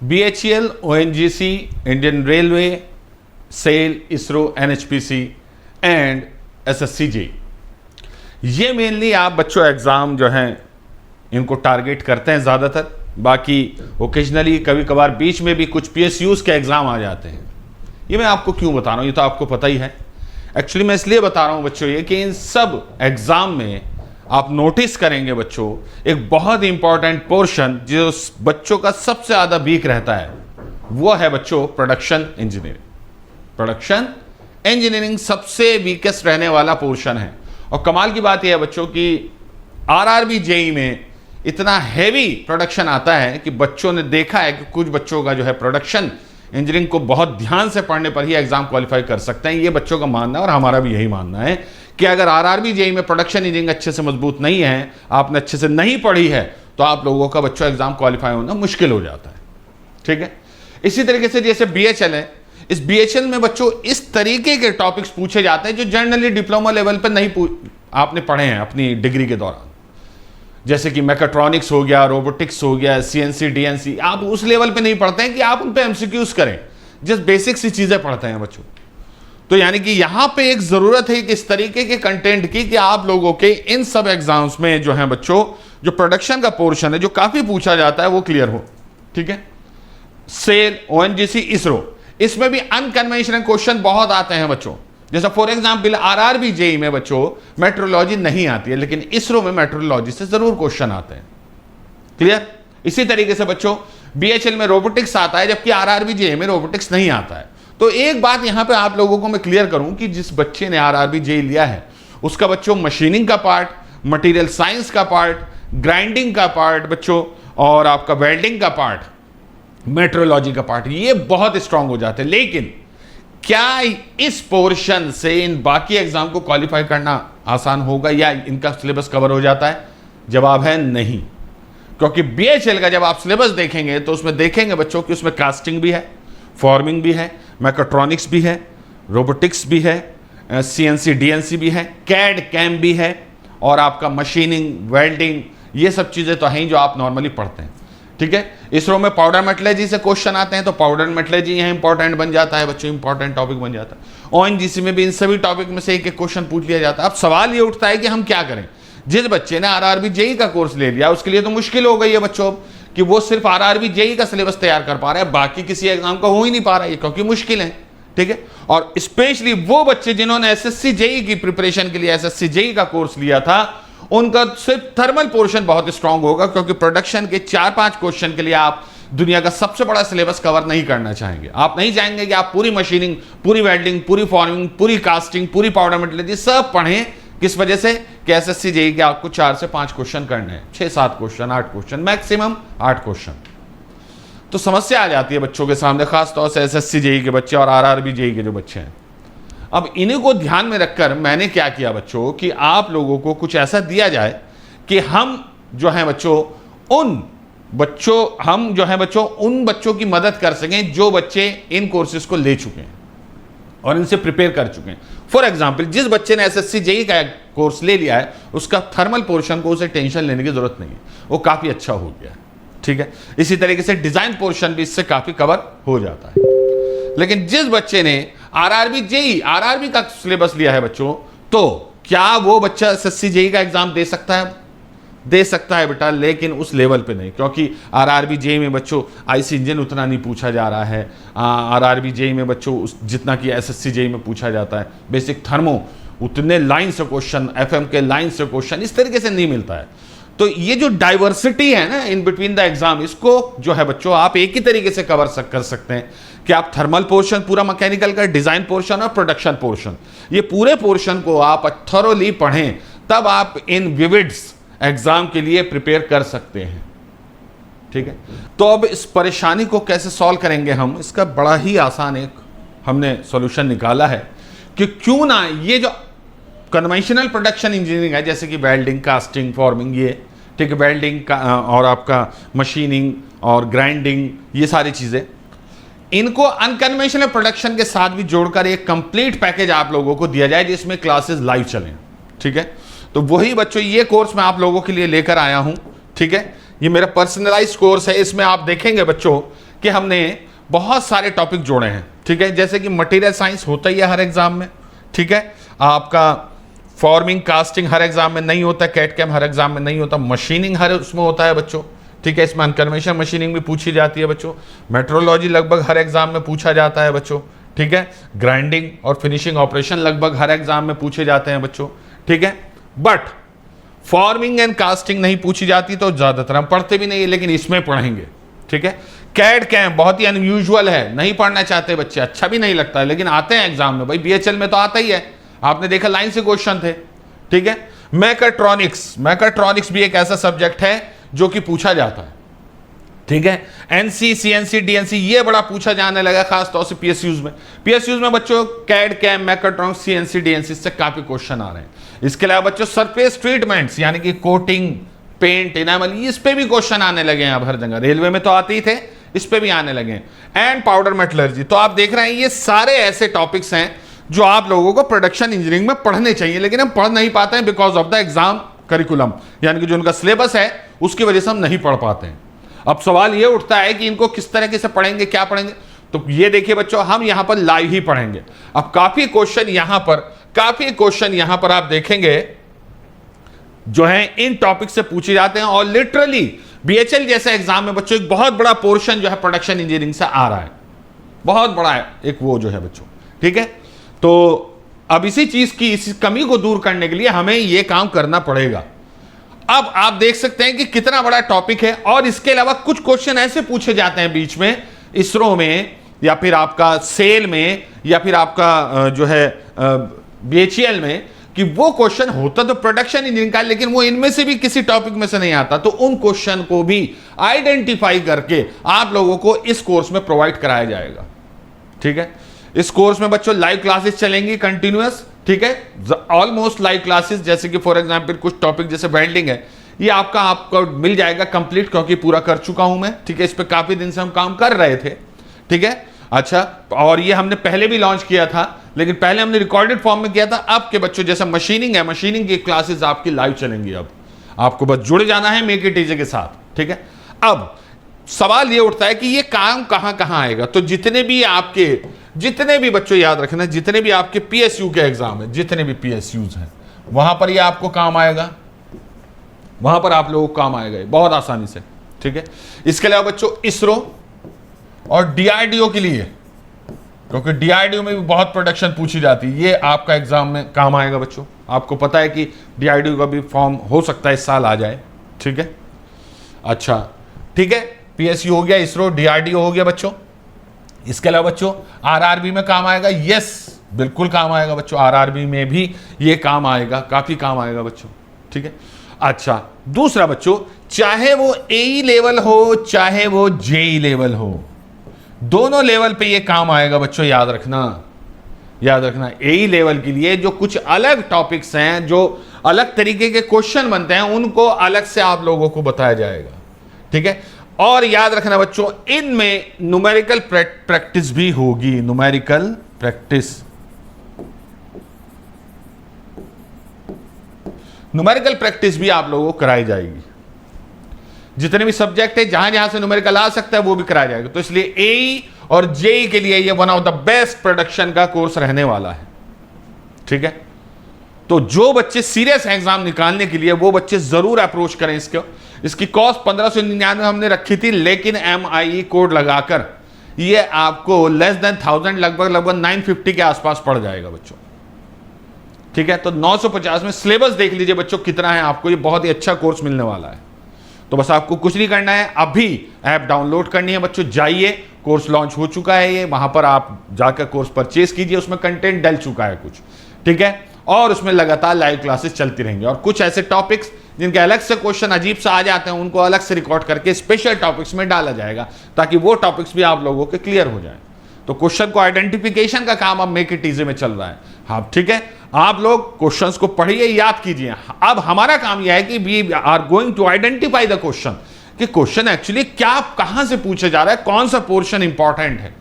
BHEL, ONGC, Indian Railway, SAIL, ISRO, NHPC and SSC-JEE, ये mainly आप बच्चों exam जो हैं इनको टारगेट करते हैं ज़्यादातर। बाकी ओकेजनली कभी कभार बीच में भी कुछ PSUs के एग्ज़ाम आ जाते हैं। ये मैं आपको क्यों बता रहा हूँ, ये तो आपको पता ही है। एक्चुअली मैं इसलिए बता रहा हूँ बच्चों ये कि इन सब एग्ज़ाम में आप नोटिस करेंगे बच्चों एक बहुत इंपॉर्टेंट पोर्शन जो बच्चों का सबसे ज़्यादा वीक रहता है, वो है बच्चों प्रोडक्शन इंजीनियरिंग। प्रोडक्शन इंजीनियरिंग सबसे वीकेस्ट रहने वाला पोर्शन है। और कमाल की बात यह है बच्चों कि RRB JEE में इतना हैवी प्रोडक्शन आता है कि बच्चों ने देखा है कि कुछ बच्चों का जो है प्रोडक्शन इंजीनियरिंग को बहुत ध्यान से पढ़ने पर ही एग्जाम क्वालिफाई कर सकते हैं। ये बच्चों का मानना है और हमारा भी यही मानना है कि अगर RRB JEE में प्रोडक्शन इंजीनियरिंग अच्छे से मजबूत नहीं है, आपने अच्छे से नहीं पढ़ी है, तो आप लोगों का बच्चों एग्जाम क्वालिफाई होना मुश्किल हो जाता है। ठीक है, इसी तरीके से जैसे BHL है, इस BHL में बच्चों इस तरीके के टॉपिक्स पूछे जाते हैं जो जनरली डिप्लोमा लेवल पर नहीं आपने पढ़े हैं अपनी डिग्री के दौरान। जैसे कि मैकेट्रॉनिक्स हो गया, रोबोटिक्स हो गया, CNC DNC, आप उस लेवल पे नहीं पढ़ते हैं कि आप उन पे MCQs करें, जस्ट बेसिक सी चीजें पढ़ते हैं बच्चों। तो यानी कि यहां पे एक जरूरत है कि इस तरीके के कंटेंट की कि आप लोगों के इन सब एग्जाम्स में जो है बच्चों जो प्रोडक्शन का पोर्शन है जो काफी पूछा जाता है वो क्लियर हो। ठीक है, SAIL, ONGC, ISRO, इसमें भी अनकन्वेंशनल क्वेश्चन बहुत आते हैं बच्चों। जैसा फॉर एग्जाम्पल RRB JEE में बच्चों मेट्रोलॉजी नहीं आती है, लेकिन ISRO में मेट्रोलॉजी से जरूर क्वेश्चन आते हैं। क्लियर? इसी तरीके से बच्चों BHL में रोबोटिक्स आता है, जबकि RRB JEE में रोबोटिक्स नहीं आता है। तो एक बात यहां पे आप लोगों को मैं क्लियर करूं कि जिस बच्चे ने RRB JEE लिया है उसका बच्चों मशीनिंग का पार्ट, मटीरियल साइंस का पार्ट, ग्राइंडिंग का पार्ट बच्चों, और आपका वेल्डिंग का पार्ट, मेट्रोलॉजी का पार्ट, ये बहुत स्ट्रांग हो जाते हैं। लेकिन क्या इस पोर्शन से इन बाकी एग्जाम को क्वालिफाई करना आसान होगा या इनका सिलेबस कवर हो जाता है? जवाब है नहीं। क्योंकि BHL का जब आप सिलेबस देखेंगे तो उसमें देखेंगे बच्चों कि उसमें कास्टिंग भी है, फॉर्मिंग भी है, मैकेट्रॉनिक्स भी है, रोबोटिक्स भी है, CNC DNC भी है, CAD CAM भी है, और आपका मशीनिंग, वेल्डिंग, ये सब चीज़ें तो हैं जो आप नॉर्मली पढ़ते हैं। ठीक है, ISRO में पाउडर मेटलर्जी से क्वेश्चन आते हैं, तो पाउडर मेटलर्जी यहाँ इंपॉर्टेंट बन जाता है बच्चों, इंपॉर्टेंट टॉपिक बन जाता है। ONGC में भी इन सभी टॉपिक में से एक एक क्वेश्चन पूछ लिया जाता है। अब सवाल ये उठता है कि हम क्या करें? जिस बच्चे ने RRB JEE का कोर्स ले लिया उसके लिए तो मुश्किल हो गई है बच्चों कि वो सिर्फ RRB JEE का सिलेबस तैयार कर पा रहा है, बाकी किसी एग्जाम का हो ही नहीं पा रहा है क्योंकि मुश्किल है। ठीक है, और स्पेशली वो बच्चे जिन्होंने SSC JEE की प्रिपरेशन के लिए SSC JEE का कोर्स लिया था, उनका सिर्फ थर्मल पोर्शन बहुत स्ट्रांग होगा, क्योंकि प्रोडक्शन के 4-5 क्वेश्चन के लिए आप दुनिया का सबसे बड़ा सिलेबस कवर नहीं करना चाहेंगे। आप नहीं चाहेंगे कि आप पूरी मशीनिंग, पूरी वेल्डिंग, पूरी फॉर्मिंग, पूरी कास्टिंग, पूरी पाउडर मेटलर्जी सब पढ़ें। किस वजह से? कि SSC JEE के आपको 4 से 5 क्वेश्चन करने हैं, 6-7 क्वेश्चन, 8 क्वेश्चन, मैक्सिमम 8 क्वेश्चन। तो समस्या आ जाती है बच्चों के सामने, खासतौर से SSC JEE के बच्चे और RRB JEE के जो बच्चे हैं। अब इन्हीं को ध्यान में रखकर मैंने क्या किया बच्चों कि आप लोगों को कुछ ऐसा दिया जाए कि हम जो है बच्चों उन बच्चों की मदद कर सकें जो बच्चे इन कोर्सेज को ले चुके हैं और इनसे प्रिपेयर कर चुके हैं। फॉर एग्जाम्पल, जिस बच्चे ने SSC JEE का कोर्स ले लिया है उसका थर्मल पोर्शन को उसे टेंशन लेने की जरूरत नहीं है, वो काफी अच्छा हो गया है। ठीक है, इसी तरीके से डिजाइन पोर्शन भी इससे काफी कवर हो जाता है। लेकिन जिस बच्चे ने RRB JEE का सिलेबस लिया है बच्चों, तो क्या वो बच्चा SSC JEE का एग्जाम दे सकता है? दे सकता है बेटा, लेकिन उस लेवल पे नहीं, क्योंकि RRB JEE में बच्चों IC इंजन उतना नहीं पूछा जा रहा है। RRB JEE में बच्चों जितना कि SSC JEE में पूछा जाता है। बेसिक थर्मो उतने लाइन से क्वेश्चन, FM के लाइन से क्वेश्चन इस तरीके से नहीं मिलता है। तो ये जो डाइवर्सिटी है ना इन बिटवीन द एग्जाम, इसको जो है बच्चों आप एक ही तरीके से कवर कर सकते हैं कि आप थर्मल पोर्शन पूरा मैकेनिकल का, डिजाइन पोर्शन और प्रोडक्शन पोर्शन, ये पूरे पोर्शन को आप थॉरोली पढ़ें, तब आप इन विविड्स एग्जाम के लिए प्रिपेयर कर सकते हैं। ठीक है, तो अब इस परेशानी को कैसे सॉल्व करेंगे हम? इसका बड़ा ही आसान एक हमने सॉल्यूशन निकाला है कि क्यों ना ये जो कन्वेंशनल प्रोडक्शन इंजीनियरिंग है, जैसे कि वेल्डिंग, कास्टिंग, फॉर्मिंग, ये ठीक है, वेल्डिंग का और आपका मशीनिंग और ग्राइंडिंग, ये सारी चीज़ें, इनको अनकन्वेंशनल प्रोडक्शन के साथ भी जोड़कर एक कंप्लीट पैकेज आप लोगों को दिया जाए जिसमें क्लासेस लाइव चलें। ठीक है, तो वही बच्चों ये कोर्स मैं आप लोगों के लिए लेकर आया हूं। ठीक है, ये मेरा पर्सनलाइज्ड कोर्स है। इसमें आप देखेंगे बच्चों कि हमने बहुत सारे टॉपिक जोड़े हैं, ठीक है। जैसे कि मटेरियल साइंस होता ही है हर एग्जाम में, ठीक है। आपका फॉर्मिंग कास्टिंग हर एग्जाम में नहीं होता, कैट कैम हर एग्जाम में नहीं होता, मशीनिंग हर उसमें होता है बच्चों, ठीक है। इसमें अनकन्वेंशनल मशीनिंग भी पूछी जाती है बच्चों। मेट्रोलॉजी लगभग हर एग्जाम में पूछा जाता है बच्चों, ठीक है। ग्राइंडिंग और फिनिशिंग ऑपरेशन लगभग हर एग्जाम में पूछे जाते हैं बच्चों, ठीक है। बट फॉर्मिंग एंड कास्टिंग नहीं पूछी जाती, तो ज्यादातर हम पढ़ते भी नहीं है, लेकिन इसमें पढ़ेंगे, ठीक है। कैड कैम बहुत ही अनयूजुअल है, नहीं पढ़ना चाहते बच्चे, अच्छा भी नहीं लगता है, लेकिन आते हैं एग्जाम में। भाई बीएचएल में तो आता ही है, आपने देखा लाइन से क्वेश्चन थे, ठीक है। मैकाट्रॉनिक्स भी एक ऐसा सब्जेक्ट है जो कि पूछा जाता है, ठीक है। एनसी, सीएनसी, डीएनसी ये बड़ा पूछा जाने लगा, खासतौर से पीएसयूज में। पीएसयूज में बच्चों CAD cam, mechatronics, CNC, DNC से काफी क्वेश्चन आ रहे हैं। इसके अलावा बच्चों सरफेस ट्रीटमेंट्स यानी कि कोटिंग, पेंट, इनामल, इस पे भी क्वेश्चन आने लगे हैं अब हर जगह। रेलवे में तो आते ही थे, इस पे भी आने लगे हैं। एंड पाउडर मेटलर्जी, तो आप देख रहे हैं ये सारे ऐसे टॉपिक्स हैं जो आप लोगों को प्रोडक्शन इंजीनियरिंग में पढ़ने चाहिए, लेकिन हम पढ़ नहीं पाते हैं because of the exam curriculum, यानी कि जो उनका सिलेबस है उसकी वजह से हम नहीं पढ़ पाते हैं। अब सवाल ये उठता है कि इनको किस तरीके से पढ़ेंगे, क्या पढ़ेंगे। तो ये देखिए बच्चों, हम यहां पर लाइव ही पढ़ेंगे। अब काफी क्वेश्चन यहां पर आप देखेंगे जो है इन टॉपिक से पूछे जाते हैं, और लिटरली बीएचएल जैसे एग्जाम में बच्चों एक बहुत बड़ा पोर्शन जो है प्रोडक्शन इंजीनियरिंग से आ रहा है, बहुत बड़ा है एक वो जो है बच्चों, ठीक है। तो अब इसी चीज की, इस कमी को दूर करने के लिए हमें यह काम करना पड़ेगा। अब आप देख सकते हैं कि कितना बड़ा टॉपिक है, और इसके अलावा कुछ क्वेश्चन ऐसे पूछे जाते हैं बीच में, इसरो में या फिर आपका सेल में या फिर आपका जो है बीएचईएल में, कि वो क्वेश्चन होता तो प्रोडक्शन इंजीनियरिंग का, लेकिन वो इनमें से भी किसी टॉपिक में से नहीं आता। तो उन क्वेश्चन को भी आइडेंटिफाई करके आप लोगों को इस कोर्स में प्रोवाइड कराया जाएगा, ठीक है। इस कोर्स में बच्चों लाइव क्लासेस चलेंगी कंटिन्यूअस, ठीक है, ऑलमोस्ट लाइव क्लासेस। जैसे कि फॉर एग्जांपल कुछ टॉपिक जैसे वेल्डिंग है, ये आपको मिल जाएगा कंप्लीट, क्योंकि पूरा कर चुका हूं मैं, ठीक है। इस पे काफी दिन से हम काम कर रहे थे, ठीक है। अच्छा, और ये हमने पहले भी लॉन्च किया था, लेकिन पहले हमने रिकॉर्डेड फॉर्म में किया था। अब के बच्चों जैसे मशीनिंग है, मशीनिंग की क्लासेस आपकी लाइव चलेंगी। अब आपको बस जुड़ जाना है मेक इट इजी के साथ, ठीक है। अब सवाल ये उठता है कि ये काम कहां कहां आएगा। तो जितने भी बच्चों याद रखना, जितने भी आपके पीएसयू के एग्जाम है, जितने भी पीएसयूज हैं, वहां पर ये आपको काम आएगा, वहां पर आप लोगों को काम आएगा बहुत आसानी से, ठीक है। इसके अलावा बच्चों इसरो और डीआरडीओ के लिए, क्योंकि डीआरडीओ में भी बहुत प्रोडक्शन पूछी जाती है, ये आपका एग्जाम में काम आएगा बच्चों। आपको पता है कि डीआरडीओ का भी फॉर्म हो सकता है इस साल आ जाए, ठीक है। अच्छा, ठीक है, पीएसयू हो गया, इसरो, डीआरडीओ हो गया बच्चों। इसके अलावा बच्चों आरआरबी में काम आएगा, यस बिल्कुल काम आएगा बच्चों, आरआरबी में भी ये काम आएगा, काफी काम आएगा बच्चों, ठीक है। अच्छा, दूसरा बच्चों, चाहे वो एई लेवल हो चाहे वो जेई लेवल हो, दोनों लेवल पे ये काम आएगा बच्चों, याद रखना। एई लेवल के लिए जो कुछ अलग टॉपिक्स हैं, जो अलग तरीके के क्वेश्चन बनते हैं, उनको अलग से आप लोगों को बताया जाएगा, ठीक है। और याद रखना बच्चों, इनमें न्यूमेरिकल प्रैक्टिस भी होगी, न्यूमेरिकल प्रैक्टिस भी आप लोगों को कराई जाएगी। जितने भी सब्जेक्ट है, जहां जहां से न्यूमेरिकल आ सकता है वो भी कराया जाएगा। तो इसलिए एई और जेई के लिए ये one of the best production का कोर्स रहने वाला है, ठीक है। तो जो बच्चे सीरियस एग्जाम निकालने के लिए, वो बच्चे जरूर अप्रोच करें इसको। इसकी कॉस्ट 1599 हमने रखी थी, लेकिन MIE कोड लगाकर ये आपको लेस देन 1000, लगभग 950 के आसपास पड़ जाएगा बच्चों, ठीक है। तो 950 में सिलेबस देख लीजिए बच्चों कितना है, आपको ये बहुत ही अच्छा कोर्स मिलने वाला है। तो बस आपको कुछ नहीं करना है, अभी ऐप डाउनलोड करनी है बच्चों, जाइए, कोर्स लॉन्च हो चुका है ये, वहां पर आप जाकर कोर्स परचेज कीजिए, उसमें कंटेंट डल चुका है कुछ, ठीक है। और उसमें लगातार लाइव क्लासेस चलती रहेंगी, और कुछ ऐसे टॉपिक्स जिनके अलग से क्वेश्चन अजीब से आ जाते हैं, उनको अलग से रिकॉर्ड करके स्पेशल टॉपिक्स में डाला जाएगा, ताकि वो टॉपिक्स भी आप लोगों के क्लियर हो जाए। तो क्वेश्चन को आइडेंटिफिकेशन का काम अब मेक इट इजी में चल रहा है, हाँ, ठीक है। आप लोग क्वेश्चंस को पढ़िए, याद कीजिए। अब हमारा काम यह है कि we are going to identify the question, कि क्वेश्चन एक्चुअली क्या, कहां से पूछे जा रहा है, कौन सा पोर्शन इंपॉर्टेंट है,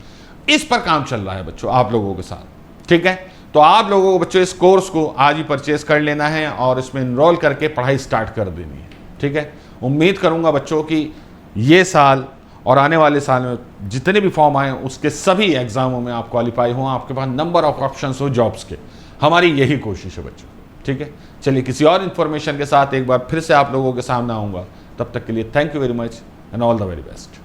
इस पर काम चल रहा है बच्चों आप लोगों के साथ, ठीक है। तो आप लोगों को बच्चों इस कोर्स को आज ही परचेज कर लेना है और इसमें इनरोल करके पढ़ाई स्टार्ट कर देनी है, ठीक है। उम्मीद करूंगा बच्चों कि ये साल और आने वाले साल में जितने भी फॉर्म आए उसके सभी एग्जामों में आप क्वालिफाई हो, आपके पास नंबर ऑफ ऑप्शंस हो जॉब्स के। हमारी यही कोशिश है बच्चों, ठीक है। चलिए किसी और इन्फॉर्मेशन के साथ एक बार फिर से आप लोगों के सामने आऊँगा, तब तक के लिए thank you very much and all the very best.